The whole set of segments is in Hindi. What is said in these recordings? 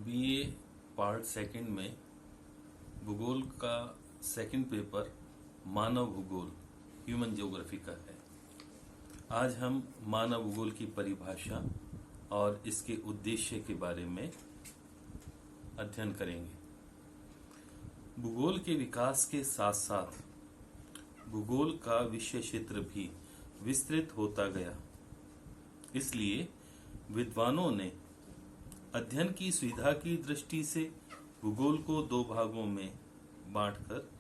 बीए पार्ट सेकंड में भूगोल का सेकंड पेपर मानव भूगोल ह्यूमन ज्योग्राफी का है। आज हम मानव भूगोल की परिभाषा और इसके उद्देश्य के बारे में अध्ययन करेंगे। भूगोल के विकास के साथ साथ भूगोल का विषय क्षेत्र भी विस्तृत होता गया, इसलिए विद्वानों ने अध्ययन की सुविधा की दृष्टि से भूगोल को दो भागों में बांटकर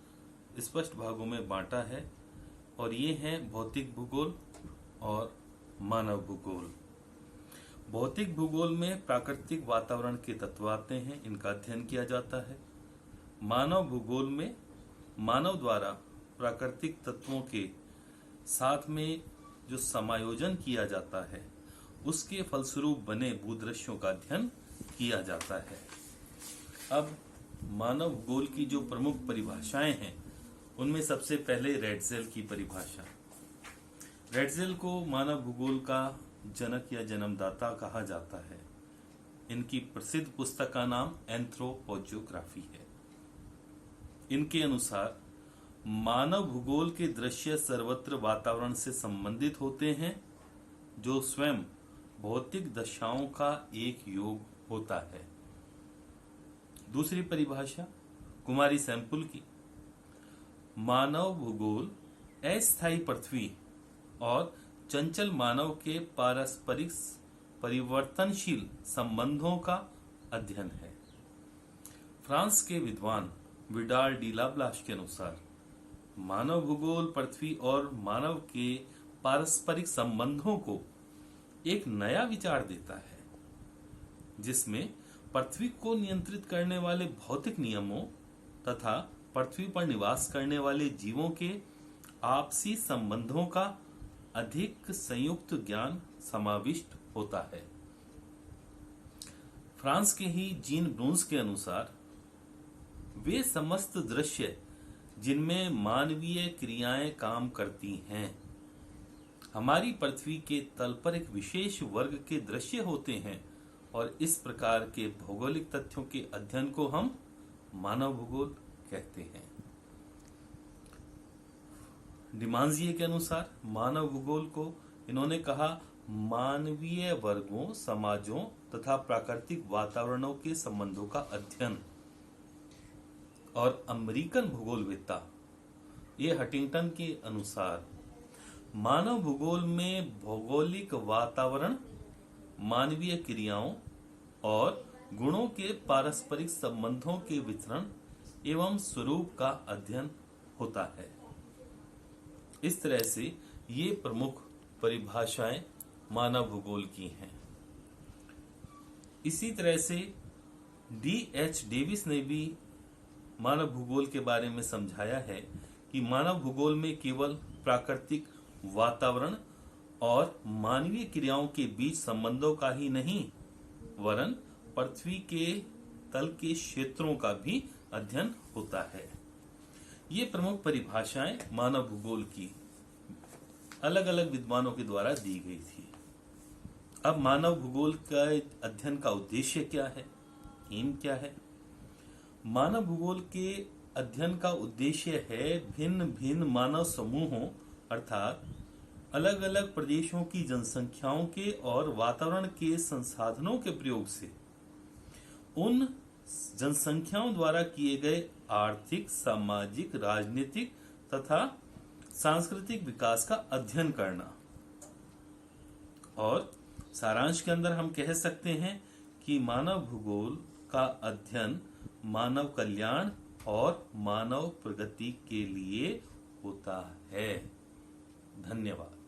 स्पष्ट भागों में बांटा है, और ये हैं भौतिक भूगोल और मानव भूगोल। भौतिक भूगोल में प्राकृतिक वातावरण के तत्व आते हैं, इनका अध्ययन किया जाता है। मानव भूगोल में मानव द्वारा प्राकृतिक तत्वों के साथ में जो समायोजन किया जाता है, उसके फलस्वरूप बने भूदृश्यों का अध्ययन किया जाता है। अब मानव भूगोल की जो प्रमुख परिभाषाएं हैं, उनमें सबसे पहले रेडज़ेल की परिभाषा। रेडज़ेल को मानव भूगोल का जनक या जन्मदाता कहा जाता है। इनकी प्रसिद्ध पुस्तक का नाम एंथ्रोपोजियोग्राफी है। इनके अनुसार मानव भूगोल के दृश्य सर्वत्र वातावरण से संबंधित होते हैं, जो स्वयं भौतिक दशाओं का एक योग होता है। दूसरी परिभाषा कुमारी सैंपुल की। मानव भूगोल अस्थायी पृथ्वी और चंचल मानव के पारस्परिक परिवर्तनशील संबंधों का अध्ययन है। फ्रांस के विद्वान विडाल डी लाब्लाश के अनुसार मानव भूगोल पृथ्वी और मानव के पारस्परिक संबंधों को एक नया विचार देता है, जिसमें पृथ्वी को नियंत्रित करने वाले भौतिक नियमों तथा पृथ्वी पर निवास करने वाले जीवों के आपसी संबंधों का अधिक संयुक्त ज्ञान समाविष्ट होता है। फ्रांस के ही जीन ब्रून्स के अनुसार वे समस्त दृश्य जिनमें मानवीय क्रियाएं काम करती हैं, हमारी पृथ्वी के तल पर एक विशेष वर्ग के दृश्य होते हैं, और इस प्रकार के भौगोलिक तथ्यों के अध्ययन को हम मानव भूगोल कहते हैं। डिमांजिए के अनुसार मानव भूगोल को इन्होंने कहा मानवीय वर्गों, समाजों तथा प्राकृतिक वातावरणों के संबंधों का अध्ययन। और अमेरिकन भूगोलवेत्ता ये हंटिंगटन के अनुसार मानव भूगोल में भौगोलिक वातावरण, मानवीय क्रियाओं और गुणों के पारस्परिक संबंधों के वितरण एवं स्वरूप का अध्ययन होता है। इस तरह से ये प्रमुख परिभाषाएं मानव भूगोल की हैं। इसी तरह से D.H. डेविस ने भी मानव भूगोल के बारे में समझाया है कि मानव भूगोल में केवल प्राकृतिक वातावरण और मानवीय क्रियाओं के बीच संबंधों का ही नहीं, वरन पृथ्वी के तल के क्षेत्रों का भी अध्ययन होता है। ये प्रमुख परिभाषाएं मानव भूगोल की अलग अलग विद्वानों के द्वारा दी गई थी। अब मानव भूगोल का अध्ययन का उद्देश्य क्या है, एम क्या है? मानव भूगोल के अध्ययन का उद्देश्य है भिन्न भिन्न मानव समूहों अर्थात अलग अलग प्रदेशों की जनसंख्याओं के और वातावरण के संसाधनों के प्रयोग से उन जनसंख्याओं द्वारा किए गए आर्थिक, सामाजिक, राजनीतिक तथा सांस्कृतिक विकास का अध्ययन करना। और सारांश के अंदर हम कह सकते हैं कि मानव भूगोल का अध्ययन मानव कल्याण और मानव प्रगति के लिए होता है। धन्यवाद।